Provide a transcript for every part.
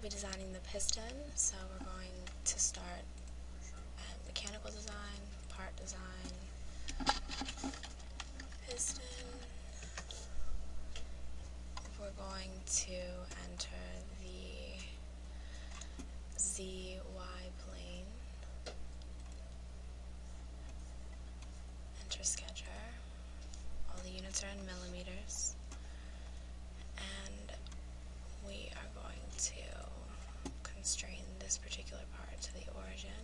be designing the piston, so we're going to start at mechanical design, part design, piston. We're going to enter the ZY plane, enter scheduler, all the units are in millimeters, and we are going to constrain this particular part to the origin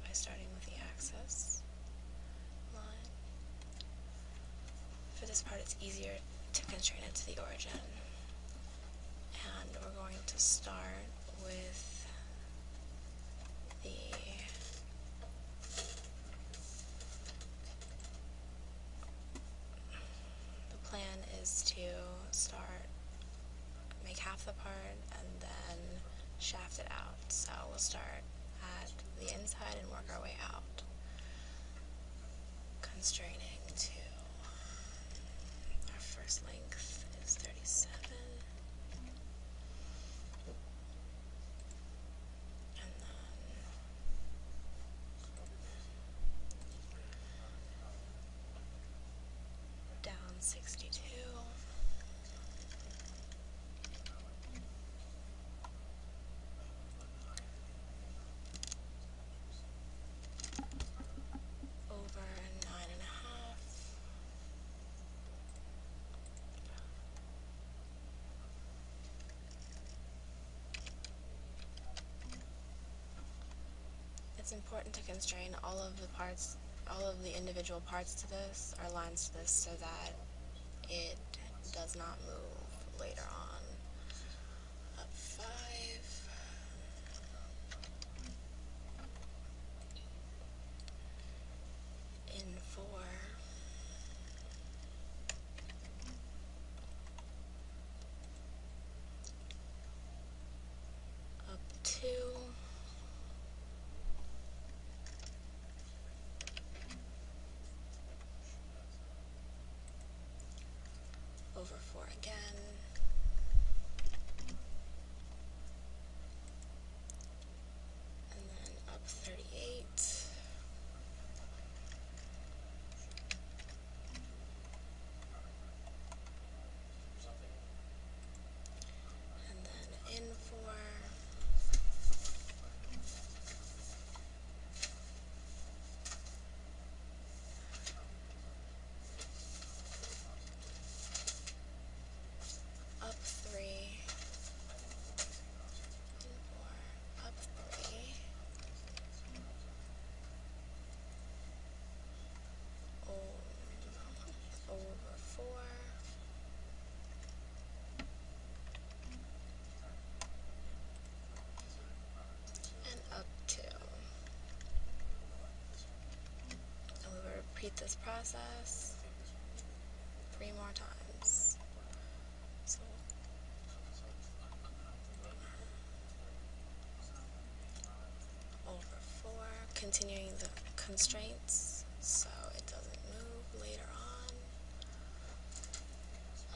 by starting with the axis line. For this part it's easier to constrain it to the origin, and we're going to start with the plan is to make half the part and then shaft it out. So we'll start at the inside and work our way out, constraining to our first length is 37, and then down 62, over 9.5, it's important to constrain all of the individual parts to this, or lines to this, so that it does not move later on. Up 5, in 4, up 2, over 4 again, and then up 38, and then in 4, up 3, in 4, up 3, over 4, and up 2. And we will repeat this process 3 more times. So over 4, continuing the constraints so it doesn't move later on.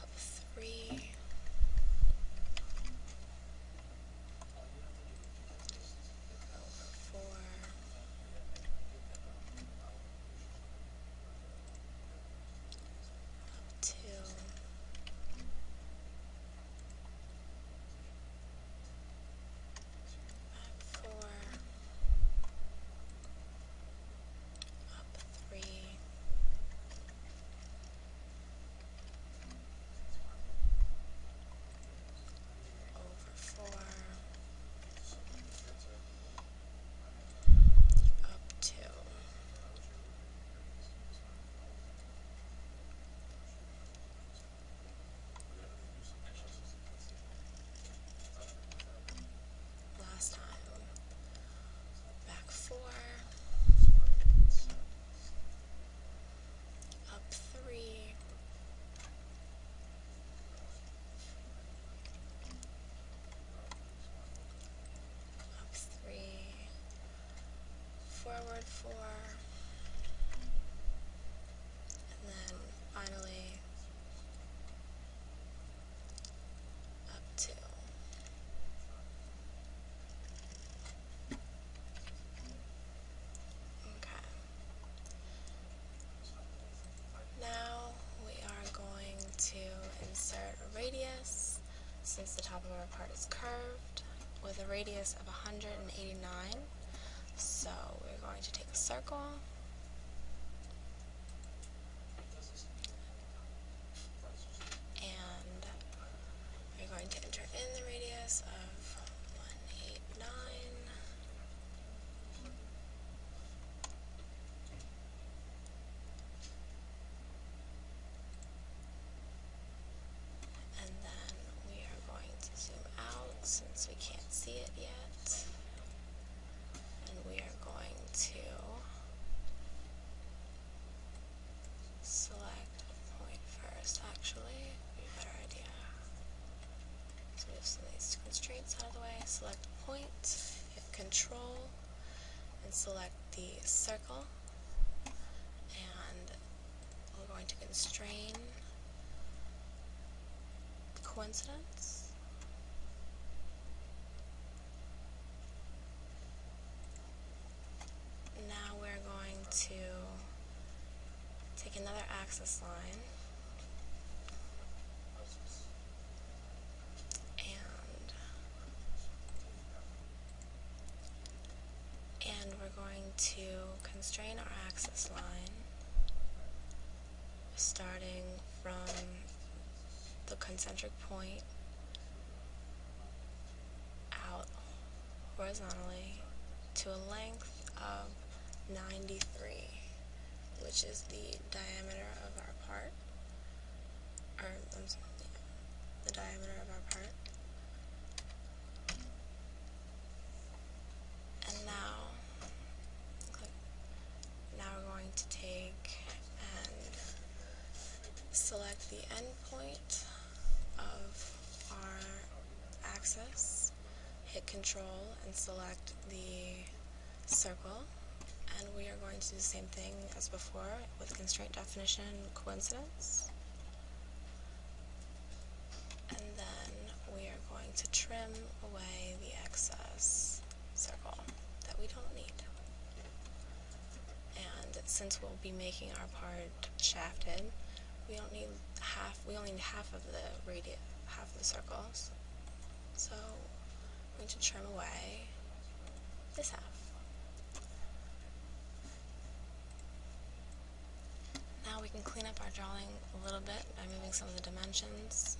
Up 3, over 4, up 2, back 4, up 3, over 4, up 2. Last time. Back 4, up 3, up 3, forward 4, and then finally up 2. since the top of our part is curved, with a radius of 189. So we're going to take a circle, and we're going to enter in the radius of 189. And then we are going to zoom out since we can't see it yet. And we are going to select a point first, actually. Would be a better idea. So we have some of these constraints out of the way. Select a point, hit Control, and select the circle. And we're going to constrain coincidence. Now we're going to take another axis line and we're going to constrain our axis line starting from the concentric point out horizontally to a length of 93, which is the diameter of our part, or the diameter of our part. And now we're going to take and select the end point of our axis, hit Control, and select the circle. And we are going to do the same thing as before with constraint definition coincidence. And then we are going to trim away the excess circle that we don't need. And since we'll be making our part shafted, we only need half of the radius, half of the circles. So I'm going to trim away this half. Now we can clean up our drawing a little bit by moving some of the dimensions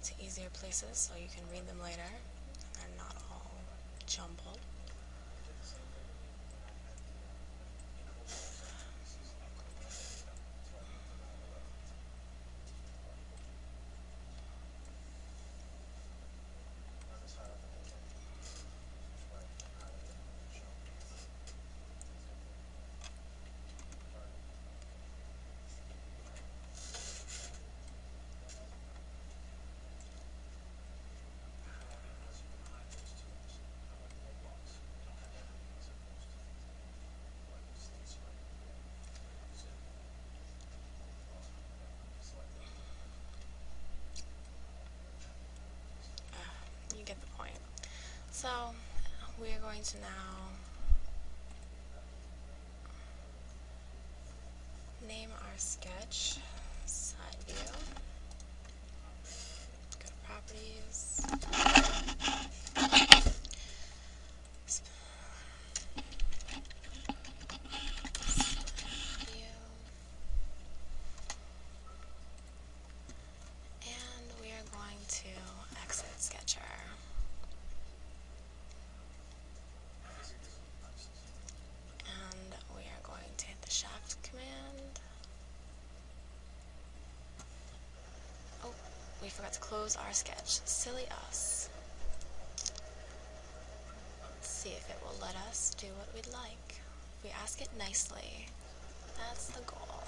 to easier places so you can read them later and they're not all jumbled. You get the point. So we are going to now name our sketch side view. Go to properties. View. And we are going to exit Sketcher. And we are going to hit the shaft command. Oh, we forgot to close our sketch. Silly us. Let's see if it will let us do what we'd like. If we ask it nicely, that's the goal.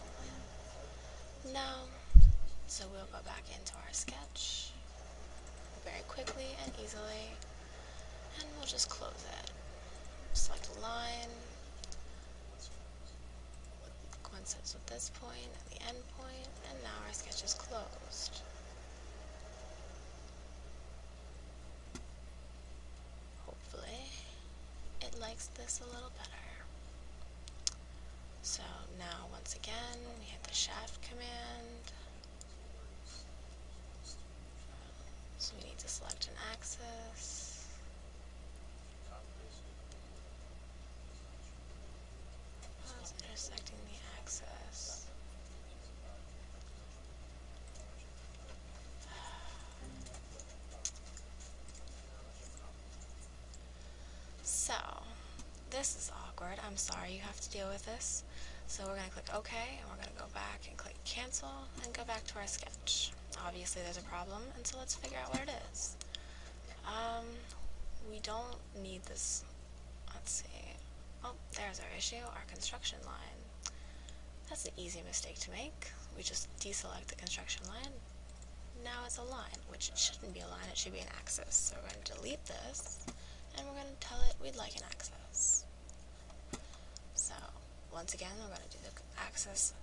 No. So we'll go back into our sketch very quickly and easily, and we'll just close it. Select a line, coincides with this point and the end point, and now our sketch is closed. Hopefully it likes this a little better. So now once again we hit the shaft command. So we need to select an axis. Oh, it's intersecting the axis. So, this is awkward. I'm sorry you have to deal with this. So we're going to click OK, and we're going to go back and click Cancel, and go back to our sketch. Obviously there's a problem, and so let's figure out what it is. We don't need this. Let's see. Oh, there's our issue, our construction line. That's an easy mistake to make. We just deselect the construction line. Now it's a line, which it shouldn't be a line, it should be an axis. So we're going to delete this, and we're going to tell it we'd like an axis. So, once again, we're going to do the axis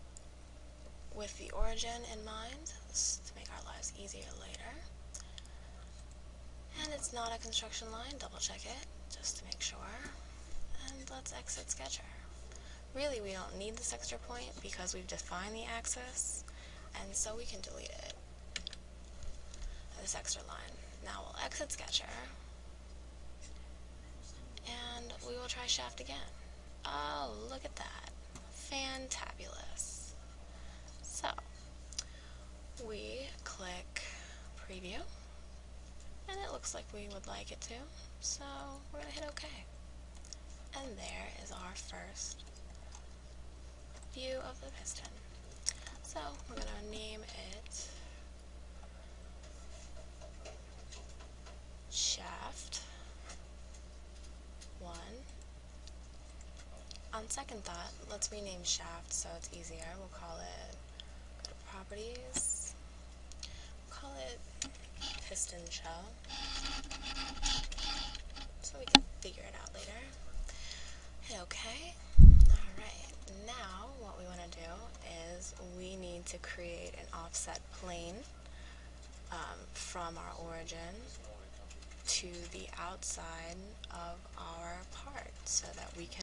with the origin in mind, to make our lives easier later. And it's not a construction line, double check it, just to make sure. And let's exit Sketcher. Really, we don't need this extra point because we've defined the axis, and so we can delete it. This extra line. Now we'll exit Sketcher, and we will try Shaft again. Oh, look at that. Fantabulous. So, we click Preview, and it looks like we would like it to, so we're going to hit OK. And there is our first view of the piston. So, we're going to name it Shaft 1. On second thought, let's rename Shaft so it's easier. We'll call it, go to Properties, we'll call it Piston Shell, so we can figure it out later. Hit OK. Alright, now what we want to do is we need to create an offset plane from our origin to the outside of our part so that we can